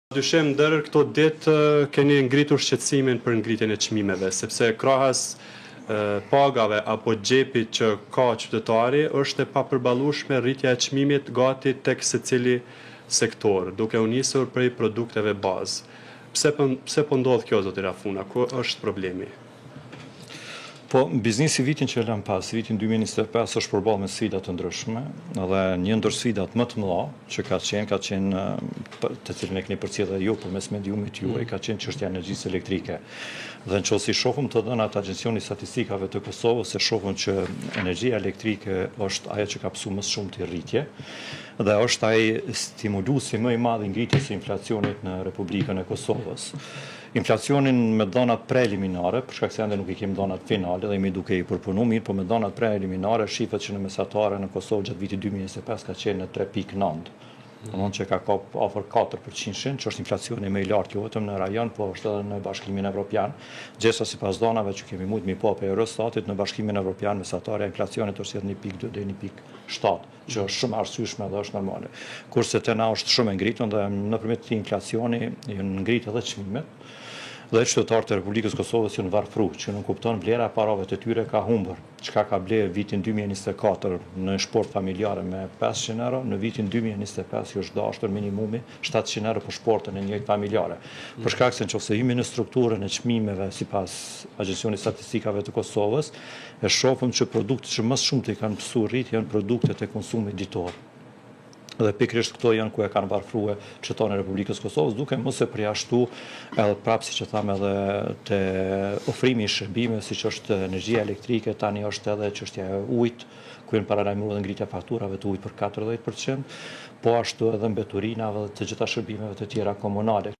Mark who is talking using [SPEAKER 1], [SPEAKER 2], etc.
[SPEAKER 1] Dyshim ndër këto ditë keni ngritur shqetësimin për ngritjen e çmimeve, sepse krahas pagave apo xhepit që ka qytetari është e papërballueshme rritja e çmimit gati tek secili sektor, duke u nisur prej produkteve bazë. Pse po ndodh kjo, zoti Rafuna? Ku është problemi?
[SPEAKER 2] Po, biznesi vitin që lëm pas, vitin 2025 është përballë me sfida të ndryshme, dhe një ndër sfidat më të mëdha që ka qenë të cilën e keni përcjellë ju përmes mediumit juaj, ka qenë çështja e energjisë elektrike. Dhe nëse shohim të dhënat të Agjencioni Statistikave të Kosovës, se shohim që energjia elektrike është ajo që ka psuar më shumë të rritje, dhe është ai stimuluesi më i madh i ngritjes së inflacionit në Republikën e Kosovës. Inflacionin me dhënat preliminare, për shkak se ende nuk i kemi dhënat finale dhe jemi duke i përpunuar mirë, por me dhënat preliminare shifet që në mesatare në Kosovë gjatë vitit 2025 ka qenë në 3.9. Domthonjë që ka kap afër 4%, që është inflacioni më i lartë jo vetëm në rajon, po është edhe në Bashkimin Evropian. Gjithsesi sipas dhënave që kemi mujt mi pa pe Eurostatit, në Bashkimin Evropian mesatare inflacionit është 1.2 deri 1.7, që është shumë arsyeshme dhe është normale. Kurse te na është shumë e ngritur dhe nëpërmjet këtij inflacioni janë ngritur edhe çmimet. Dhe qytetarët e Republikës Kosovës janë varfëru, që nuk kupton vlera e parave të tyre ka humbur. Çka ka bler vitin 2024 në shport familjare me 500 euro, në vitin 2025 është dashur minimumi 700 euro për shportën e njëjtë familjare. Për shkak se nëse jemi në strukturën e çmimeve sipas Agjencionit Statistikave të Kosovës, e shohim që produktet që më shumë të kanë pësuar rritje janë produktet e konsumit ditor. Dhe pikërisht këto janë ku e kanë varfruar qytetarët e Republikës Kosovës, duke mos e përjashtuar edhe prapë siç e thamë edhe te ofrimi i shërbimeve siç është energjia elektrike, tani është edhe çështja e ujit, ku janë paralajmëruar edhe ngritja e fakturave të ujit për 40%, po ashtu edhe mbeturinave dhe të gjitha shërbimeve të tjera komunale.